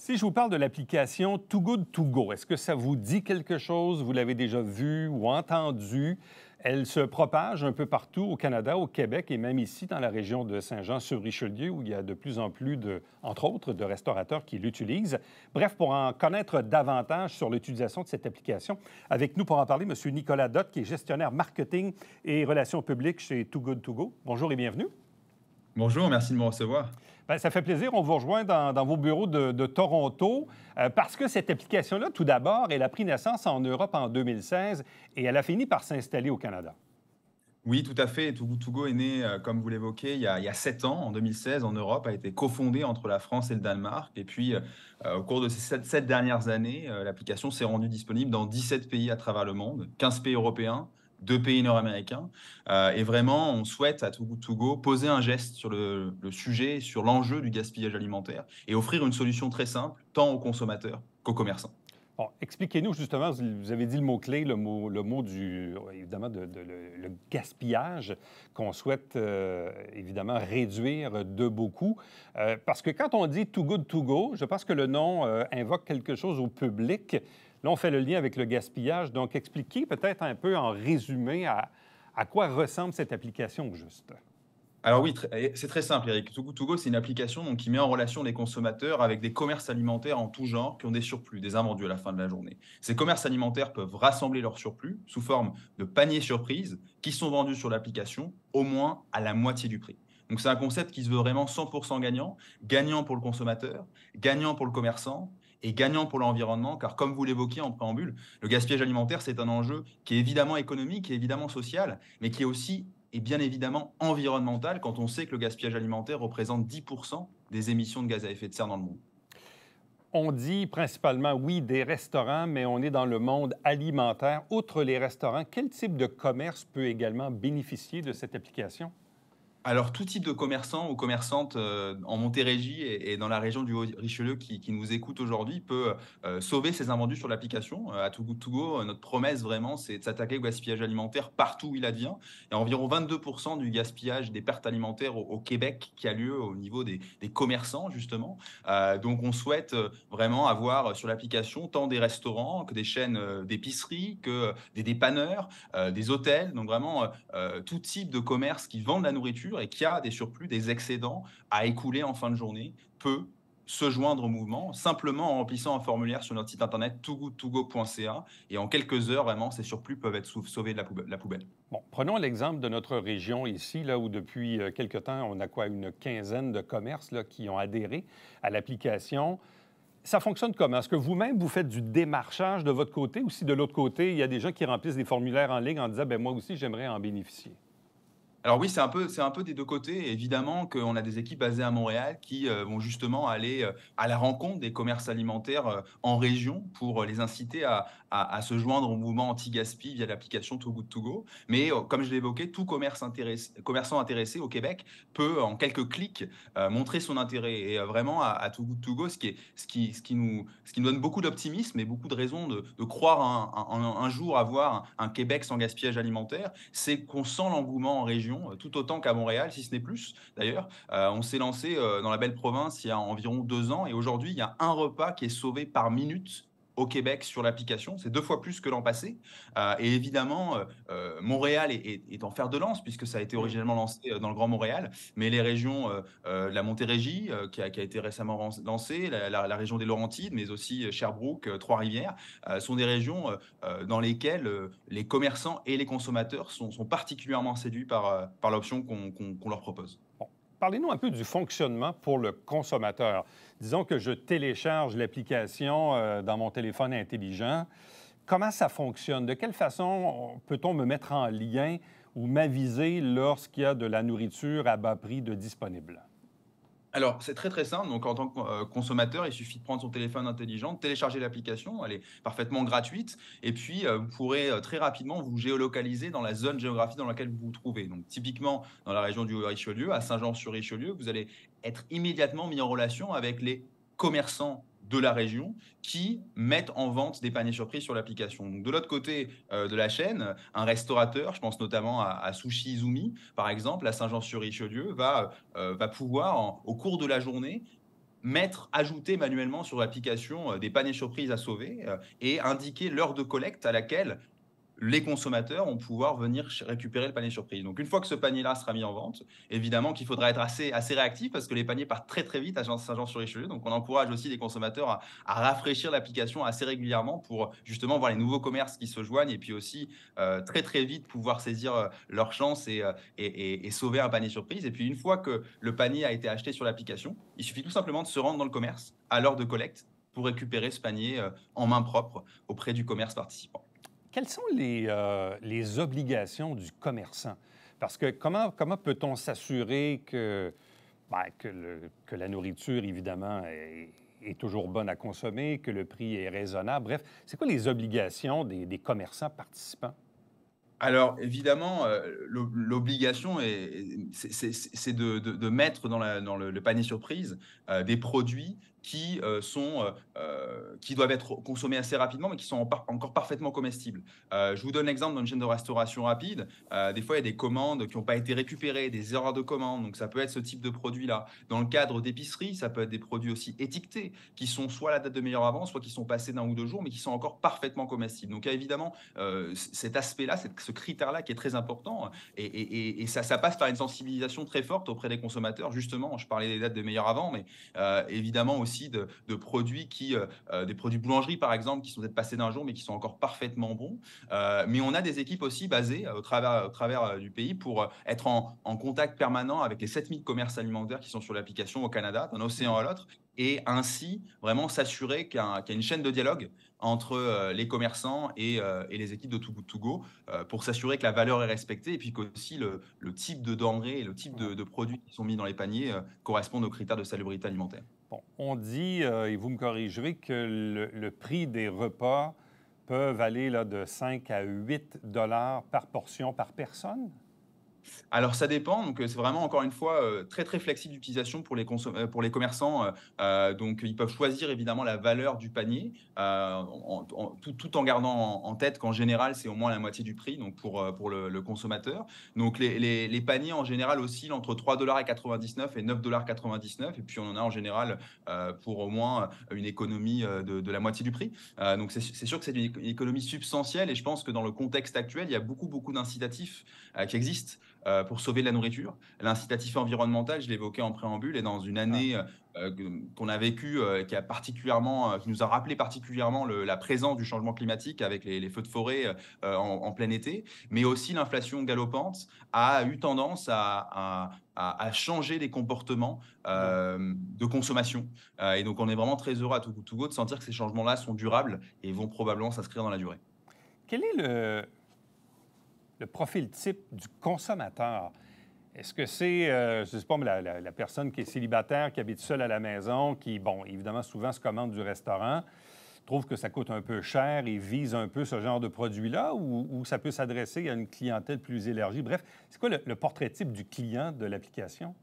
Si je vous parle de l'application Too Good To Go, est-ce que ça vous dit quelque chose? Vous l'avez déjà vu ou entendu? Elle se propage un peu partout au Canada, au Québec et même ici dans la région de Saint-Jean-sur-Richelieu où il y a de plus en plus, entre autres, de restaurateurs qui l'utilisent. Bref, pour en connaître davantage sur l'utilisation de cette application, avec nous pour en parler, M. Nicolas Dott, qui est gestionnaire marketing et relations publiques chez Too Good To Go. Bonjour et bienvenue. Bonjour, merci de me recevoir. Bien, ça fait plaisir. On vous rejoint dans vos bureaux de Toronto parce que cette application-là, tout d'abord, elle a pris naissance en Europe en 2016 et elle a fini par s'installer au Canada. Oui, tout à fait. Too Good To Go est né, comme vous l'évoquez, il y a 7 ans, en 2016, en Europe, a été cofondé entre la France et le Danemark. Et puis, au cours de ces sept dernières années, l'application s'est rendue disponible dans 17 pays à travers le monde, 15 pays européens, 2 pays nord-américains. Et vraiment, on souhaite à Too Good To Go poser un geste sur le sujet, sur l'enjeu du gaspillage alimentaire et offrir une solution très simple, tant aux consommateurs qu'aux commerçants. Bon, expliquez-nous justement, vous avez dit le mot-clé, le mot du, évidemment, le gaspillage qu'on souhaite évidemment réduire de beaucoup. Parce que quand on dit Too Good To Go, je pense que le nom invoque quelque chose au public. Là, on fait le lien avec le gaspillage. Donc, expliquez peut-être un peu en résumé à quoi ressemble cette application au juste. Alors oui, c'est très simple, Eric. Too Good To Go, c'est une application donc, qui met en relation les consommateurs avec des commerces alimentaires en tout genre qui ont des surplus, des invendus à la fin de la journée. Ces commerces alimentaires peuvent rassembler leurs surplus sous forme de paniers surprises qui sont vendus sur l'application au moins à la moitié du prix. Donc c'est un concept qui se veut vraiment 100% gagnant, gagnant pour le consommateur, gagnant pour le commerçant et gagnant pour l'environnement, car comme vous l'évoquiez en préambule, le gaspillage alimentaire, c'est un enjeu qui est évidemment économique, qui est évidemment social, mais qui est aussi et bien évidemment environnemental quand on sait que le gaspillage alimentaire représente 10% des émissions de gaz à effet de serre dans le monde. On dit principalement, oui, des restaurants, mais on est dans le monde alimentaire. Outre les restaurants, quel type de commerce peut également bénéficier de cette application? Alors, tout type de commerçant ou commerçante en Montérégie et dans la région du Haut-Richelieu qui nous écoute aujourd'hui peut sauver ses invendus sur l'application. À Too Good To Go, notre promesse vraiment, c'est de s'attaquer au gaspillage alimentaire partout où il advient. Il y a environ 22% du gaspillage des pertes alimentaires au Québec qui a lieu au niveau des commerçants, justement. Donc, on souhaite vraiment avoir sur l'application tant des restaurants que des chaînes d'épicerie, que des dépanneurs, des hôtels. Donc, vraiment, tout type de commerce qui vend de la nourriture et qui a des surplus, des excédents à écouler en fin de journée, peut se joindre au mouvement simplement en remplissant un formulaire sur notre site internet toogoodtogo.ca et en quelques heures, vraiment, ces surplus peuvent être sauvés de la poubelle. Bon, prenons l'exemple de notre région ici, là où depuis quelque temps, on a quoi, une quinzaine de commerces là, qui ont adhéré à l'application. Ça fonctionne comment? Est-ce que vous-même, vous faites du démarchage de votre côté ou si de l'autre côté, il y a des gens qui remplissent des formulaires en ligne en disant, ben moi aussi, j'aimerais en bénéficier? Alors oui, c'est un peu des 2 côtés. Évidemment qu'on a des équipes basées à Montréal qui, vont justement aller, à la rencontre des commerces alimentaires, en région pour, les inciter à se joindre au mouvement anti-gaspi via l'application Too Good To Go. Mais, comme je l'ai évoqué, tout commerçant intéressé au Québec peut, en quelques clics, montrer son intérêt et vraiment à Too Good To Go, ce qui nous donne beaucoup d'optimisme et beaucoup de raisons de croire un jour avoir un Québec sans gaspillage alimentaire, c'est qu'on sent l'engouement en région tout autant qu'à Montréal, si ce n'est plus d'ailleurs. On s'est lancé dans la belle province il y a environ 2 ans et aujourd'hui, il y a un repas qui est sauvé par minute au Québec sur l'application. C'est 2 fois plus que l'an passé. Et évidemment, Montréal est en fer de lance puisque ça a été Hmm. originellement lancé dans le Grand Montréal. Mais les régions, la Montérégie, qui a été récemment lancée, la région des Laurentides, mais aussi Sherbrooke, Trois-Rivières, sont des régions dans lesquelles les commerçants et les consommateurs sont particulièrement séduits par l'option qu'on leur propose. Bon. Parlez-nous un peu du fonctionnement pour le consommateur. Disons que je télécharge l'application dans mon téléphone intelligent. Comment ça fonctionne? De quelle façon peut-on me mettre en lien ou m'aviser lorsqu'il y a de la nourriture à bas prix de disponible? Alors, c'est très, très simple. Donc, en tant que, consommateur, il suffit de prendre son téléphone intelligent, de télécharger l'application. Elle est parfaitement gratuite et puis, vous pourrez, très rapidement vous géolocaliser dans la zone géographique dans laquelle vous vous trouvez. Donc, typiquement, dans la région du Haut-Richelieu, à Saint-Jean-sur-Richelieu, vous allez être immédiatement mis en relation avec les commerçants de la région qui mettent en vente des paniers surprises sur l'application. Donc, de l'autre côté, de la chaîne, un restaurateur, je pense notamment à Sushi Izumi, par exemple, à Saint-Jean-sur-Richelieu, va pouvoir, au cours de la journée, ajouter manuellement sur l'application des paniers surprises à sauver et indiquer l'heure de collecte à laquelle les consommateurs vont pouvoir venir récupérer le panier surprise. Donc, une fois que ce panier-là sera mis en vente, évidemment qu'il faudra être assez réactif parce que les paniers partent très, très vite à Saint-Jean-sur-Richelieu. Donc, on encourage aussi les consommateurs à rafraîchir l'application assez régulièrement pour justement voir les nouveaux commerces qui se joignent et puis aussi très, très vite pouvoir saisir leur chance et sauver un panier surprise. Et puis, une fois que le panier a été acheté sur l'application, il suffit tout simplement de se rendre dans le commerce à l'heure de collecte pour récupérer ce panier en main propre auprès du commerce participant. Quelles sont les obligations du commerçant? Parce que comment peut-on s'assurer que la nourriture, évidemment, est toujours bonne à consommer, que le prix est raisonnable? Bref, c'est quoi les obligations des commerçants participants? Alors évidemment, l'obligation c'est de mettre dans le panier surprise, des produits qui doivent être consommés assez rapidement, mais qui sont encore parfaitement comestibles. Je vous donne l'exemple dans une chaîne de restauration rapide, des fois il y a des commandes qui n'ont pas été récupérées, des erreurs de commande, donc ça peut être ce type de produit-là. Dans le cadre d'épicerie, ça peut être des produits aussi étiquetés, qui sont soit à la date de meilleure avant, soit qui sont passés d'1 ou 2 jours, mais qui sont encore parfaitement comestibles. Donc il y a évidemment cet aspect-là, ce critère-là qui est très important. Et ça passe par une sensibilisation très forte auprès des consommateurs. Justement, je parlais des dates de meilleur avant, mais évidemment aussi de produits des produits boulangerie par exemple, qui sont peut-être passés d'un jour, mais qui sont encore parfaitement bons. Mais on a des équipes aussi basées au travers du pays pour être en contact permanent avec les 7000 commerces alimentaires qui sont sur l'application au Canada, d'un océan à l'autre, et ainsi vraiment s'assurer qu'il y a une chaîne de dialogue entre les commerçants et les équipes de Too Good To Go pour s'assurer que la valeur est respectée et puis qu'aussi le type de denrées et le type Ouais. de produits qui sont mis dans les paniers correspondent aux critères de salubrité alimentaire. Bon, on dit, et vous me corrigerez, que le prix des repas peuvent aller là, de 5 à 8 dollars par portion par personne? Alors ça dépend, donc c'est vraiment encore une fois, très, très flexible d'utilisation pour les commerçants, donc ils peuvent choisir évidemment la valeur du panier, tout en gardant en tête qu'en général, c'est au moins la moitié du prix, donc pour le consommateur. Donc les paniers en général oscillent entre 3,99 $ et 9,99 $ et puis on en a en général, pour au moins une économie, de la moitié du prix. Donc c'est sûr que c'est une économie substantielle et je pense que dans le contexte actuel, il y a beaucoup, beaucoup d'incitatifs, qui existent pour sauver de la nourriture. L'incitatif environnemental, je l'évoquais en préambule, est dans une Ah, année qu'on a vécue, qui nous a rappelé particulièrement la présence du changement climatique avec les feux de forêt en plein été, mais aussi l'inflation galopante a eu tendance à changer les comportements ouais. de consommation. Et donc, on est vraiment très heureux à Too Good To Go de sentir que ces changements-là sont durables et vont probablement s'inscrire dans la durée. Quel est le profil type du consommateur? Est-ce que c'est, je ne sais pas, mais la personne qui est célibataire, qui habite seule à la maison, qui, bon, évidemment, souvent se commande du restaurant, trouve que ça coûte un peu cher et vise un peu ce genre de produit-là, ou ça peut s'adresser à une clientèle plus élargie? Bref, c'est quoi le portrait type du client de l'application?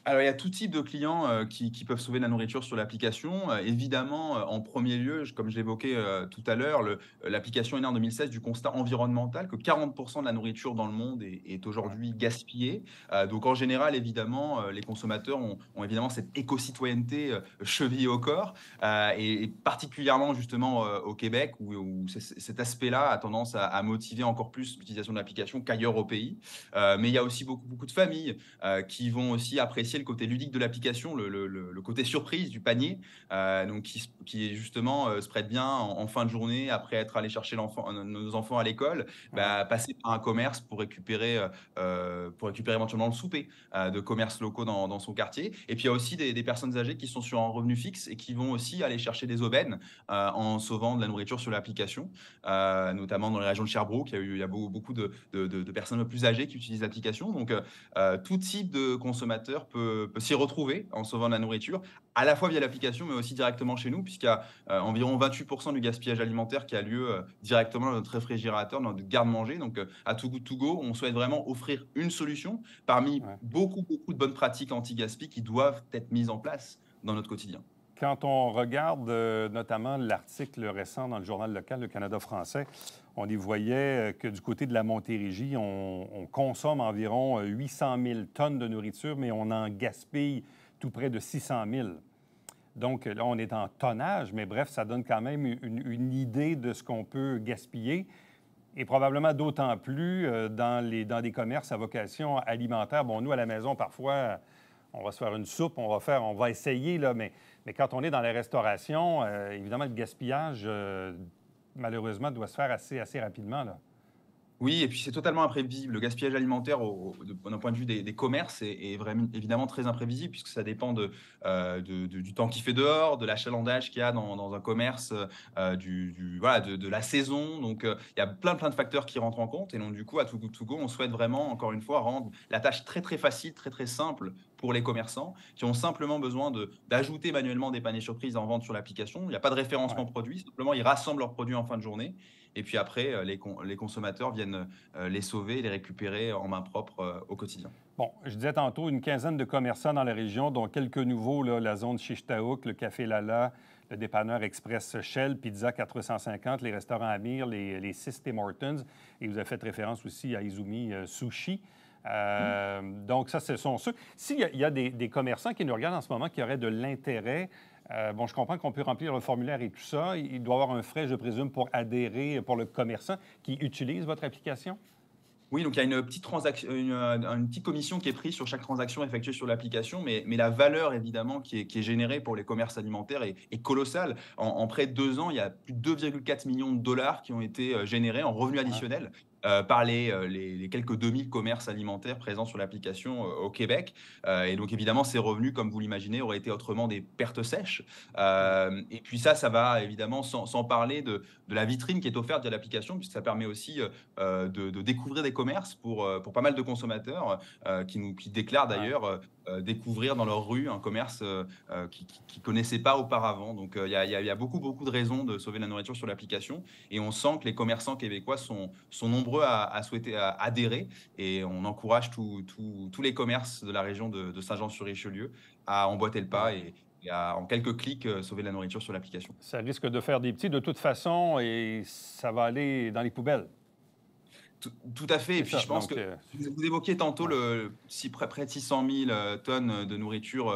Alors, il y a tout type de clients, qui peuvent sauver de la nourriture sur l'application. Évidemment, en premier lieu, comme je l'évoquais, tout à l'heure, l'application est née en 2016 du constat environnemental que 40 de la nourriture dans le monde est Ouais, aujourd'hui gaspillée. Donc en général, évidemment, les consommateurs ont évidemment cette éco-citoyenneté, chevillée au corps, et particulièrement justement, au Québec où cet aspect-là a tendance à motiver encore plus l'utilisation de l'application qu'ailleurs au pays. Mais il y a aussi beaucoup, beaucoup de familles, qui vont aussi apprécier le côté ludique de l'application, le côté surprise du panier, donc qui justement se prête bien en fin de journée, après être allé chercher nos enfants à l'école, ouais. bah, passer par un commerce pour récupérer éventuellement le souper de commerces locaux dans son quartier. Et puis il y a aussi des personnes âgées qui sont sur un revenu fixe et qui vont aussi aller chercher des aubaines en sauvant de la nourriture sur l'application, notamment dans les régions de Sherbrooke. Il y a beaucoup de personnes plus âgées qui utilisent l'application. Donc tout type de consommateur peut s'y retrouver en sauvant de la nourriture, à la fois via l'application, mais aussi directement chez nous, puisqu'il y a environ 28% du gaspillage alimentaire qui a lieu directement dans notre réfrigérateur, dans notre garde-manger. Donc, à Too Good To Go, on souhaite vraiment offrir une solution parmi Ouais. beaucoup, beaucoup de bonnes pratiques anti-gaspi qui doivent être mises en place dans notre quotidien. Quand on regarde notamment l'article récent dans le journal local, le Canada français, on y voyait que du côté de la Montérégie, on consomme environ 800 000 tonnes de nourriture, mais on en gaspille tout près de 600 000. Donc là, on est en tonnage, mais bref, ça donne quand même une idée de ce qu'on peut gaspiller. Et probablement d'autant plus dans des commerces à vocation alimentaire. Bon, nous, à la maison, parfois, on va se faire une soupe, on va essayer, là, mais quand on est dans la restauration, évidemment, le gaspillage, malheureusement, doit se faire assez rapidement, là. Oui, et puis c'est totalement imprévisible. Le gaspillage alimentaire, d'un point de vue des commerces, est vraiment, évidemment très imprévisible, puisque ça dépend du temps qu'il fait dehors, de l'achalandage qu'il y a dans un commerce, voilà, de la saison. Donc, il y a plein de facteurs qui rentrent en compte. Et donc, du coup, à Too Good To Go, on souhaite vraiment, encore une fois, rendre la tâche très facile, très simple pour les commerçants qui ont simplement besoin d'ajouter manuellement des paniers surprises en vente sur l'application. Il n'y a pas de référencement Ouais. produit, simplement ils rassemblent leurs produits en fin de journée. Et puis après, les consommateurs viennent les sauver et les récupérer en main propre au quotidien. Bon, je disais tantôt une quinzaine de commerçants dans la région, dont quelques nouveaux, là, la zone Chichtaouk, le Café Lala, le dépanneur Express Shell, Pizza 450, les restaurants Amir, les 6 Tim Hortons. Et vous avez fait référence aussi à Izumi Sushi. Donc, ça, ce sont ceux. S'il y a des commerçants qui nous regardent en ce moment qui auraient de l'intérêt, bon, je comprends qu'on peut remplir le formulaire et tout ça. Il doit y avoir un frais, je présume, pour adhérer pour le commerçant qui utilise votre application? Oui, donc il y a une petite transaction, une petite commission qui est prise sur chaque transaction effectuée sur l'application, mais la valeur évidemment qui est générée pour les commerces alimentaires est colossale. En près de 2 ans, il y a plus de 2,4 millions de dollars qui ont été générés en revenus Ouais. additionnels par les quelques 2000 commerces alimentaires présents sur l'application au Québec. Et donc évidemment, ces revenus, comme vous l'imaginez, auraient été autrement des pertes sèches. Ouais. Et puis ça va évidemment sans parler de la vitrine qui est offerte via l'application, puisque ça permet aussi de découvrir des commerces pour pas mal de consommateurs qui déclarent Ouais. d'ailleurs découvrir dans leur rue un commerce qu'ils ne connaissaient pas auparavant. Donc il y a beaucoup de raisons de sauver la nourriture sur l'application et on sent que les commerçants québécois sont nombreux à souhaiter adhérer et on encourage tous les commerces de la région de Saint-Jean-sur-Richelieu à emboîter le pas Ouais. et à, en quelques clics, sauver la nourriture sur l'application. Ça risque de faire des petits de toute façon et ça va aller dans les poubelles. Tout à fait. Et C'est puis, ça. je pense Donc, que vous évoquiez tantôt ouais. près de 600 000 tonnes de nourriture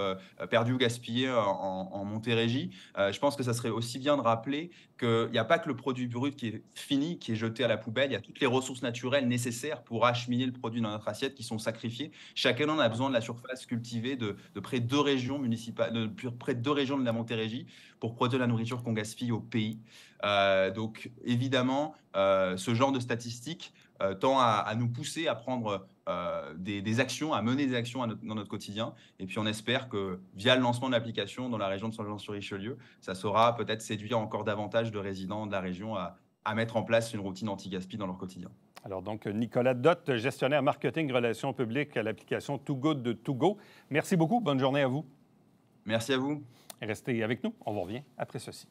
perdue ou gaspillée en Montérégie. Je pense que ça serait aussi bien de rappeler qu'il n'y a pas que le produit brut qui est fini, qui est jeté à la poubelle. Il y a toutes les ressources naturelles nécessaires pour acheminer le produit dans notre assiette qui sont sacrifiées. Chacun en a Ouais. besoin de la surface cultivée de près de 2 régions municipales, près de 2 régions de la Montérégie pour produire la nourriture qu'on gaspille au pays. Donc, évidemment, ce genre de statistiques tend à nous pousser à prendre des actions, à mener des actions dans notre quotidien. Et puis on espère que via le lancement de l'application dans la région de Saint-Jean-sur-Richelieu, ça saura peut-être séduire encore davantage de résidents de la région à mettre en place une routine anti-gaspi dans leur quotidien. Alors donc, Nicolas Dott, gestionnaire marketing relations publiques à l'application Too Good de To Go. Merci beaucoup. Bonne journée à vous. Merci à vous. Restez avec nous. On vous revient après ceci.